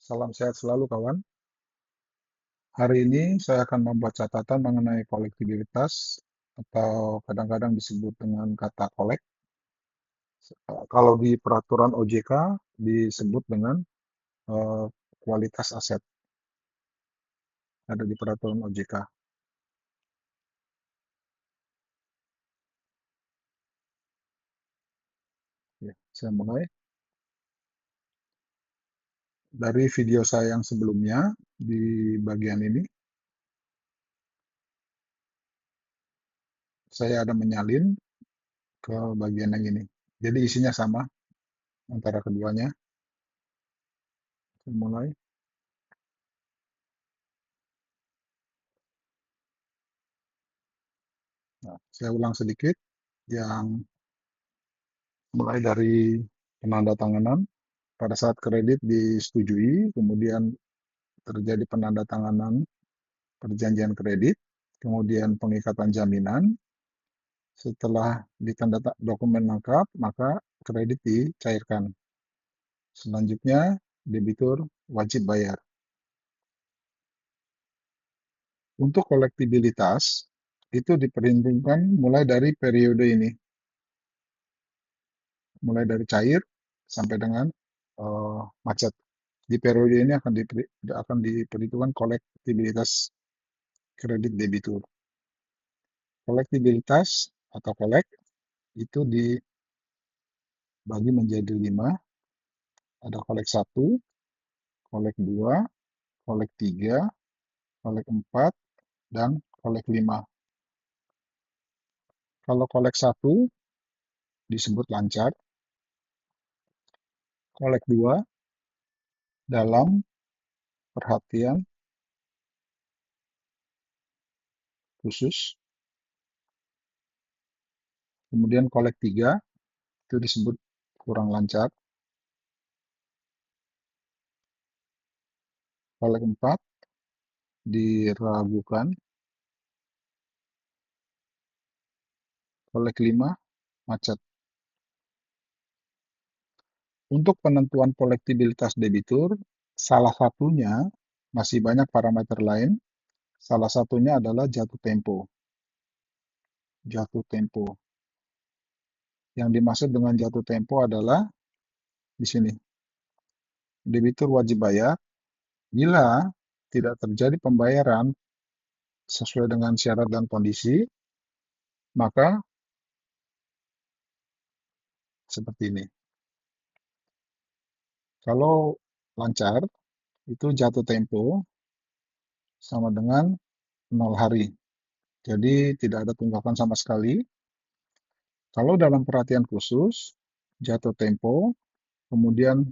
Salam sehat selalu kawan. Hari ini saya akan membuat catatan mengenai kolektibilitas atau kadang-kadang disebut dengan kata kolek. Kalau di peraturan OJK disebut dengan eh, kualitas aset, ada di peraturan OJK. Ya, saya mulai dari video saya yang sebelumnya di bagian ini. Saya ada menyalin ke bagian yang ini. Jadi isinya sama antara keduanya. Saya mulai. Nah, saya ulang sedikit yang mulai dari penandatanganan pada saat kredit disetujui, kemudian terjadi penandatanganan perjanjian kredit, kemudian pengikatan jaminan. Setelah ditanda dokumen lengkap, maka kredit dicairkan. Selanjutnya, debitur wajib bayar. Untuk kolektibilitas, itu diperhitungkan mulai dari periode ini, mulai dari cair sampai dengan macet. Di periode ini akan diperhitungkan kolektibilitas kredit debitur. Kolektibilitas atau kolek itu dibagi menjadi 5, ada kolek 1, kolek 2, kolek 3, kolek 4, dan kolek 5. Kalau kolek 1 disebut lancar, kolek 2 dalam perhatian khusus, kemudian kolek 3 itu disebut kurang lancar, kolek 4 diragukan, kolek 5 macet. Untuk penentuan kolektibilitas debitur, salah satunya, masih banyak parameter lain, salah satunya adalah jatuh tempo. Jatuh tempo. Yang dimaksud dengan jatuh tempo adalah di sini. Debitur wajib bayar bila tidak terjadi pembayaran sesuai dengan syarat dan kondisi, maka seperti ini. Kalau lancar, itu jatuh tempo sama dengan 0 hari. Jadi tidak ada tunggakan sama sekali. Kalau dalam perhatian khusus, jatuh tempo, kemudian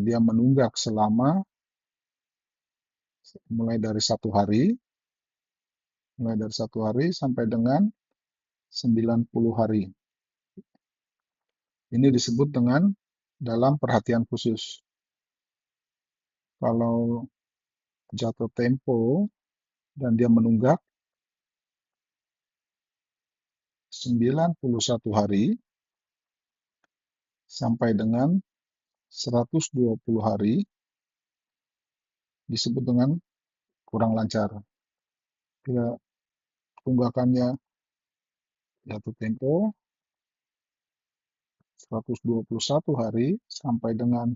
dia menunggak selama mulai dari 1 hari sampai dengan 90 hari. Ini disebut dengan dalam perhatian khusus. Kalau jatuh tempo dan dia menunggak 91 hari sampai dengan 120 hari disebut dengan kurang lancar. Bila tunggakannya jatuh tempo 121 hari sampai dengan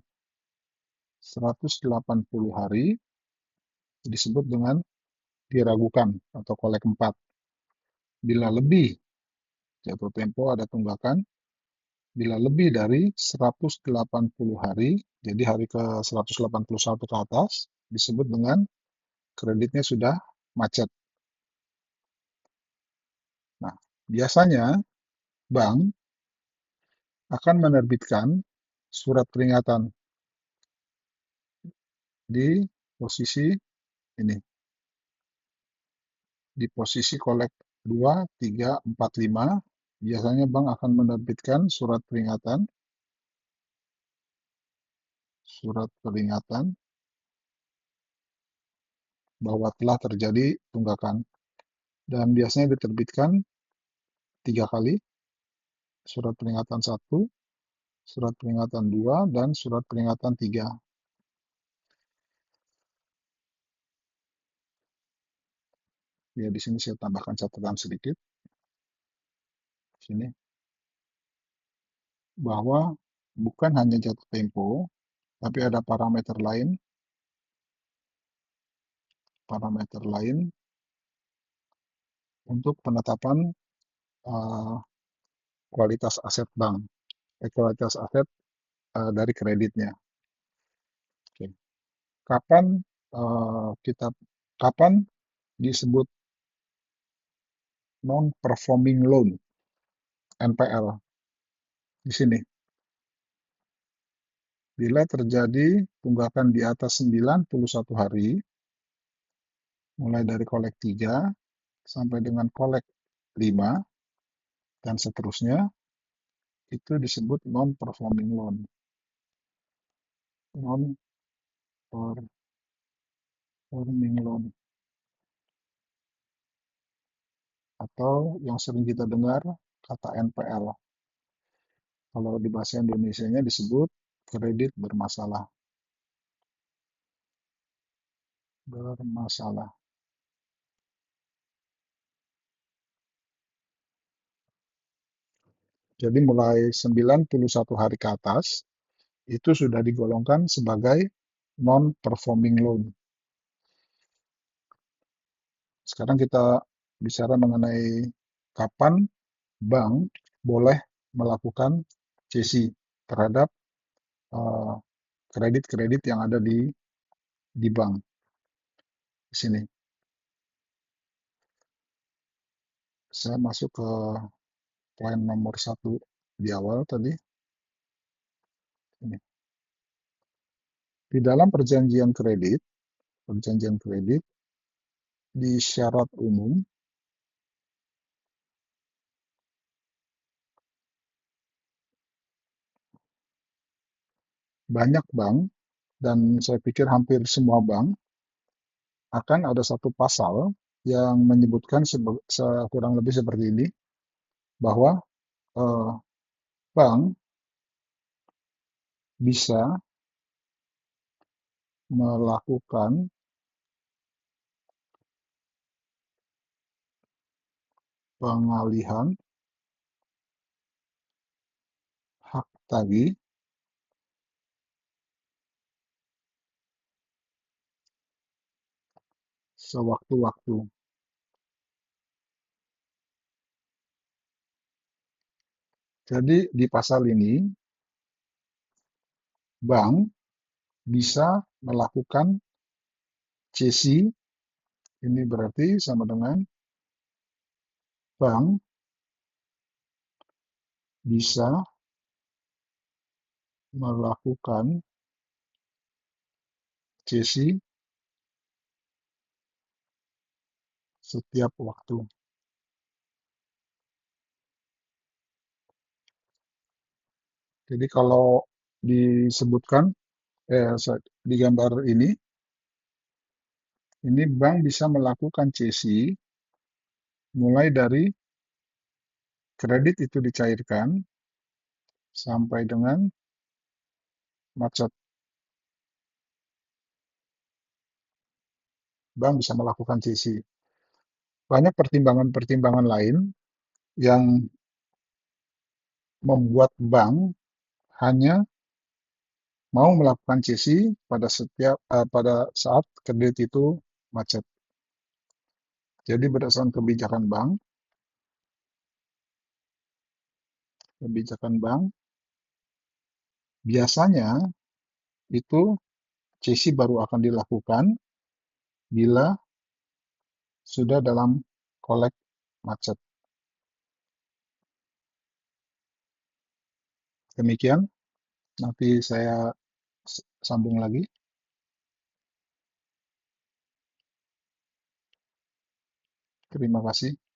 180 hari disebut dengan diragukan atau kolek 4. Bila lebih jatuh tempo ada tunggakan, bila lebih dari 180 hari, jadi hari ke 181 ke atas, disebut dengan kreditnya sudah macet. Nah, biasanya bank akan menerbitkan surat peringatan di posisi ini, di posisi kolek 2, 3, 4, 5. Biasanya bank akan menerbitkan surat peringatan bahwa telah terjadi tunggakan, dan biasanya diterbitkan 3 kali, surat peringatan 1, surat peringatan 2, dan surat peringatan 3. Ya, di sini saya tambahkan catatan sedikit, sini, bahwa bukan hanya jatuh tempo, tapi ada parameter lain untuk penetapan uh, kualitas aset bank, kualitas aset dari kreditnya. Oke. Kapan kita kapan disebut non-performing loan (NPL) di sini? Bila terjadi tunggakan di atas 91 hari, mulai dari kolek 3 sampai dengan kolek 5 dan seterusnya, itu disebut non-performing loan. Non-performing loan. Atau yang sering kita dengar kata NPL. Kalau di bahasa Indonesianya disebut kredit bermasalah. Bermasalah. Jadi mulai 91 hari ke atas, itu sudah digolongkan sebagai non-performing loan. Sekarang kita bicara mengenai kapan bank boleh melakukan cesi terhadap kredit-kredit yang ada di bank. Di sini. Saya masuk ke poin nomor 1 di awal tadi. Ini. Di dalam perjanjian kredit di syarat umum, banyak bank, dan saya pikir hampir semua bank, akan ada satu pasal yang menyebutkan kurang lebih seperti ini, bahwa bank bisa melakukan pengalihan hak tagih sewaktu-waktu. Jadi di pasal ini, bank bisa melakukan cesi, ini berarti sama dengan bank bisa melakukan cesi setiap waktu. Jadi kalau disebutkan di gambar ini bank bisa melakukan cesi mulai dari kredit itu dicairkan sampai dengan macet. Bank bisa melakukan cesi. Banyak pertimbangan-pertimbangan lain yang membuat bank hanya mau melakukan cesi pada saat kredit itu macet. Jadi berdasarkan kebijakan bank biasanya itu cesi baru akan dilakukan bila sudah dalam kolek macet. Demikian, nanti saya sambung lagi. Terima kasih.